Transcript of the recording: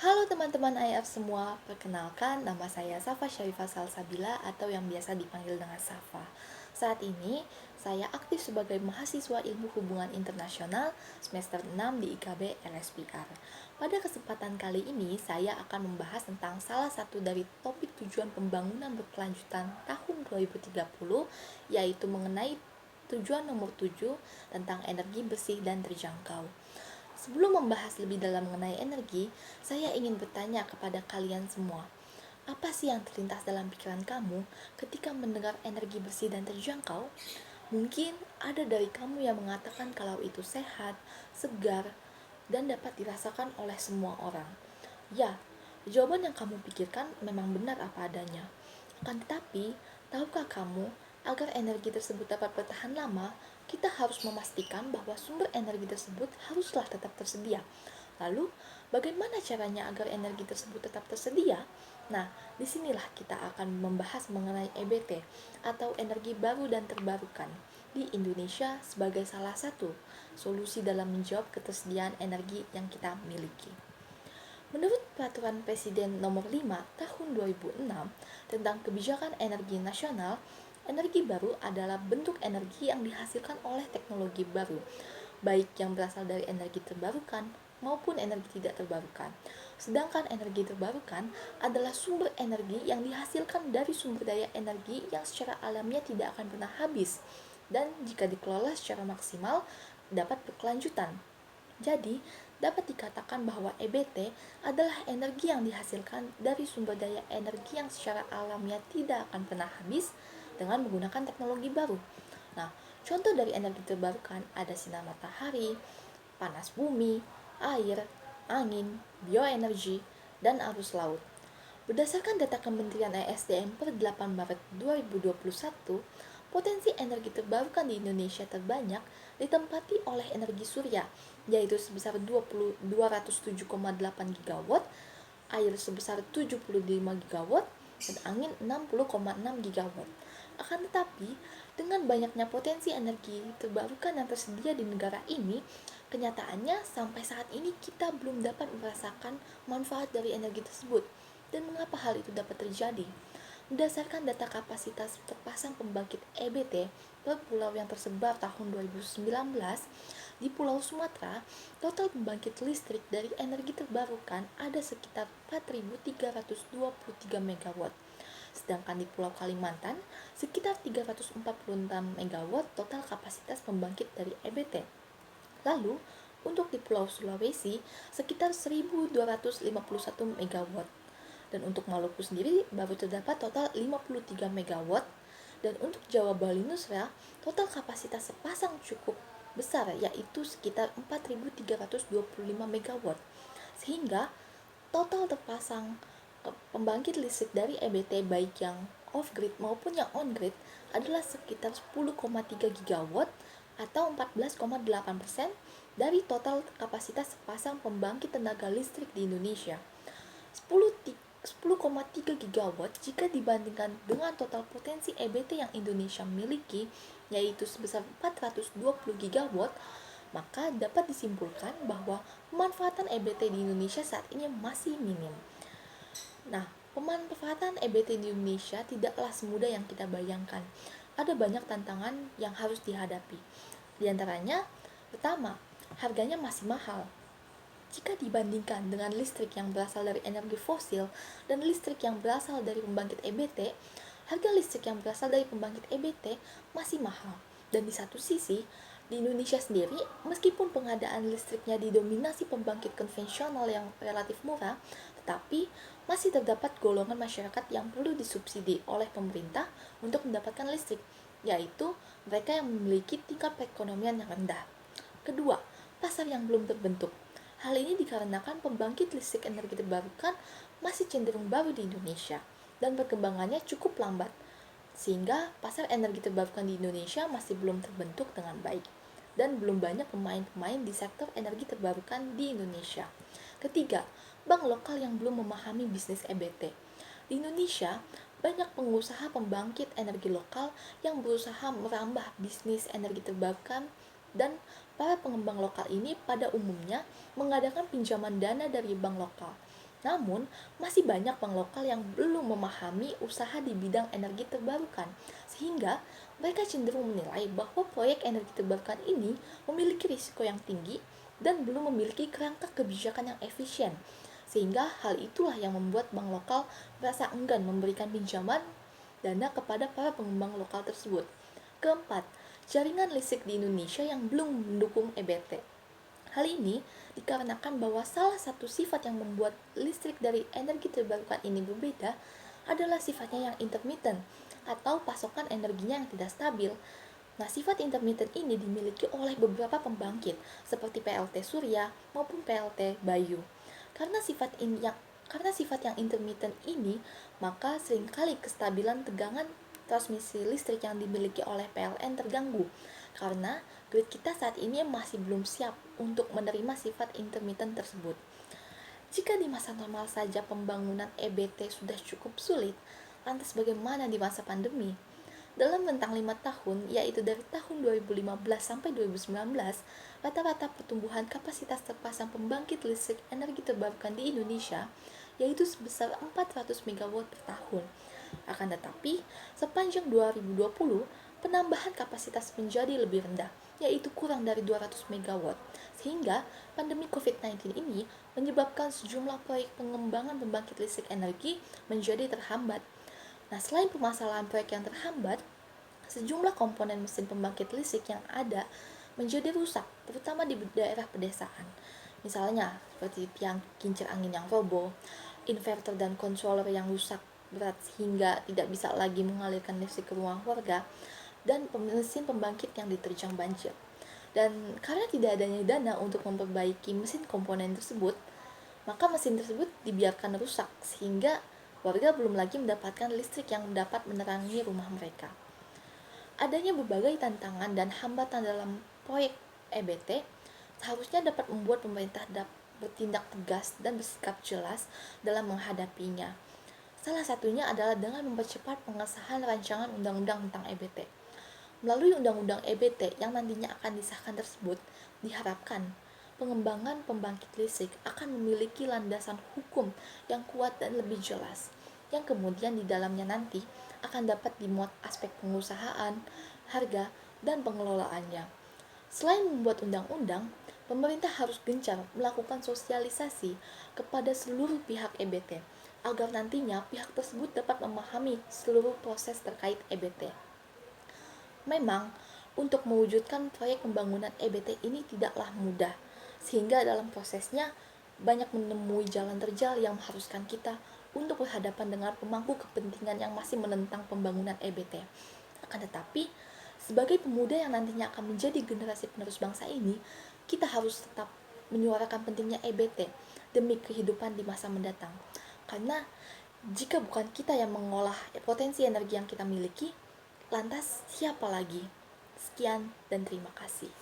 Halo teman-teman IF semua, perkenalkan nama saya Safa Syarifah Salsabila atau yang biasa dipanggil dengan Safa. Saat ini, saya aktif sebagai mahasiswa Ilmu Hubungan Internasional semester 6 di IKB LSPR. Pada kesempatan kali ini, saya akan membahas tentang salah satu dari topik tujuan pembangunan berkelanjutan tahun 2030, yaitu mengenai tujuan nomor 7 tentang energi bersih dan terjangkau. Sebelum membahas lebih dalam mengenai energi, saya ingin bertanya kepada kalian semua. Apa sih yang terlintas dalam pikiran kamu ketika mendengar energi bersih dan terjangkau? Mungkin ada dari kamu yang mengatakan kalau itu sehat, segar, dan dapat dirasakan oleh semua orang. Ya, jawaban yang kamu pikirkan memang benar apa adanya. Akan tetapi, tahukah kamu, agar energi tersebut dapat bertahan lama, kita harus memastikan bahwa sumber energi tersebut haruslah tetap tersedia. Lalu, bagaimana caranya agar energi tersebut tetap tersedia? Nah, disinilah kita akan membahas mengenai EBT atau energi baru dan terbarukan di Indonesia sebagai salah satu solusi dalam menjawab ketersediaan energi yang kita miliki. Menurut Peraturan Presiden Nomor 5 Tahun 2006 tentang Kebijakan Energi Nasional, energi baru adalah bentuk energi yang dihasilkan oleh teknologi baru, baik yang berasal dari energi terbarukan maupun energi tidak terbarukan. Sedangkan energi terbarukan adalah sumber energi yang dihasilkan dari sumber daya energi yang secara alamiah tidak akan pernah habis dan jika dikelola secara maksimal dapat berkelanjutan. Jadi, dapat dikatakan bahwa EBT adalah energi yang dihasilkan dari sumber daya energi yang secara alamiah tidak akan pernah habis dengan menggunakan teknologi baru. Nah, contoh dari energi terbarukan ada sinar matahari, panas bumi, air, angin, bioenergi, dan arus laut. Berdasarkan data Kementerian ESDM per 8 Maret 2021, potensi energi terbarukan di Indonesia terbanyak ditempati oleh energi surya, yaitu sebesar 207,8 gigawatt, air sebesar 75 gigawatt, dan angin 60,6 gigawatt. Akan tetapi, dengan banyaknya potensi energi terbarukan yang tersedia di negara ini, kenyataannya sampai saat ini kita belum dapat merasakan manfaat dari energi tersebut. Dan mengapa hal itu dapat terjadi? Berdasarkan data kapasitas terpasang pembangkit EBT per pulau yang tersebar tahun 2019, di Pulau Sumatera, total pembangkit listrik dari energi terbarukan ada sekitar 4.323 MW. Sedangkan di Pulau Kalimantan, sekitar 346 MW total kapasitas pembangkit dari EBT. Lalu, untuk di Pulau Sulawesi, sekitar 1.251 MW. Dan untuk Maluku sendiri baru terdapat total 53 MW. Dan untuk Jawa Bali Nusra, total kapasitas sepasang cukup besar yaitu sekitar 4.325 MW. Sehingga total terpasang pembangkit listrik dari EBT baik yang off-grid maupun yang on-grid adalah sekitar 10,3 gigawatt atau 14,8% dari total kapasitas sepasang pembangkit tenaga listrik di Indonesia. 10,3 gigawatt jika dibandingkan dengan total potensi EBT yang Indonesia miliki, yaitu sebesar 420 gigawatt, maka dapat disimpulkan bahwa pemanfaatan EBT di Indonesia saat ini masih minim. Nah, pemanfaatan EBT di Indonesia tidaklah semudah yang kita bayangkan. Ada banyak tantangan yang harus dihadapi. Di antaranya, pertama, harganya masih mahal. Jika dibandingkan dengan listrik yang berasal dari energi fosil dan listrik yang berasal dari pembangkit EBT, harga listrik yang berasal dari pembangkit EBT masih mahal. Dan di satu sisi, di Indonesia sendiri, meskipun pengadaan listriknya didominasi pembangkit konvensional yang relatif murah, tetapi masih terdapat golongan masyarakat yang perlu disubsidi oleh pemerintah untuk mendapatkan listrik, yaitu mereka yang memiliki tingkat perekonomian yang rendah. Kedua, pasar yang belum terbentuk. Hal ini dikarenakan pembangkit listrik energi terbarukan masih cenderung baru di Indonesia dan perkembangannya cukup lambat, sehingga pasar energi terbarukan di Indonesia masih belum terbentuk dengan baik dan belum banyak pemain-pemain di sektor energi terbarukan di Indonesia. Ketiga, bank lokal yang belum memahami bisnis EBT. Di Indonesia, banyak pengusaha pembangkit energi lokal yang berusaha merambah bisnis energi terbarukan dan para pengembang lokal ini pada umumnya mengadakan pinjaman dana dari bank lokal. Namun, masih banyak bank lokal yang belum memahami usaha di bidang energi terbarukan, sehingga mereka cenderung menilai bahwa proyek energi terbarukan ini memiliki risiko yang tinggi dan belum memiliki kerangka kebijakan yang efisien. Sehingga hal itulah yang membuat bank lokal merasa enggan memberikan pinjaman dana kepada para pengembang lokal tersebut. Keempat, jaringan listrik di Indonesia yang belum mendukung EBT. Hal ini dikarenakan bahwa salah satu sifat yang membuat listrik dari energi terbarukan ini berbeda adalah sifatnya yang intermittent atau pasokan energinya yang tidak stabil. Nah, sifat intermittent ini dimiliki oleh beberapa pembangkit seperti PLT Surya maupun PLT Bayu. Karena sifat ini yang karena sifat yang intermittent ini, maka seringkali kestabilan tegangan transmisi listrik yang dimiliki oleh PLN terganggu karena grid kita saat ini masih belum siap untuk menerima sifat intermittent tersebut. Jika di masa normal saja pembangunan EBT sudah cukup sulit, lantas bagaimana di masa pandemi? Dalam rentang 5 tahun, yaitu dari tahun 2015 sampai 2019, rata-rata pertumbuhan kapasitas terpasang pembangkit listrik energi terbarukan di Indonesia yaitu sebesar 400 MW per tahun. Akan tetapi, sepanjang 2020, penambahan kapasitas menjadi lebih rendah, yaitu kurang dari 200 MW. Sehingga pandemi COVID-19 ini menyebabkan sejumlah proyek pengembangan pembangkit listrik energi menjadi terhambat. Nah, selain permasalahan proyek yang terhambat, sejumlah komponen mesin pembangkit listrik yang ada menjadi rusak, terutama di daerah pedesaan. Misalnya, seperti tiang kincir angin yang roboh, inverter dan controller yang rusak berat sehingga tidak bisa lagi mengalirkan listrik ke rumah warga, dan mesin pembangkit yang diterjang banjir. Dan karena tidak adanya dana untuk memperbaiki mesin komponen tersebut, maka mesin tersebut dibiarkan rusak sehingga warga belum lagi mendapatkan listrik yang dapat menerangi rumah mereka. Adanya berbagai tantangan dan hambatan dalam proyek EBT seharusnya dapat membuat pemerintah bertindak tegas dan bersikap jelas dalam menghadapinya. Salah satunya adalah dengan mempercepat pengesahan rancangan undang-undang tentang EBT. Melalui undang-undang EBT yang nantinya akan disahkan tersebut, diharapkan pengembangan pembangkit listrik akan memiliki landasan hukum yang kuat dan lebih jelas, yang kemudian di dalamnya nanti akan dapat dimuat aspek pengusahaan, harga, dan pengelolaannya. Selain membuat undang-undang, pemerintah harus gencar melakukan sosialisasi kepada seluruh pihak EBT, agar nantinya pihak tersebut dapat memahami seluruh proses terkait EBT. Memang, untuk mewujudkan proyek pembangunan EBT ini tidaklah mudah, sehingga dalam prosesnya banyak menemui jalan terjal yang mengharuskan kita untuk berhadapan dengan pemangku kepentingan yang masih menentang pembangunan EBT. Akan tetapi, sebagai pemuda yang nantinya akan menjadi generasi penerus bangsa ini, kita harus tetap menyuarakan pentingnya EBT demi kehidupan di masa mendatang. Karena jika bukan kita yang mengolah potensi energi yang kita miliki, lantas siapa lagi? Sekian dan terima kasih.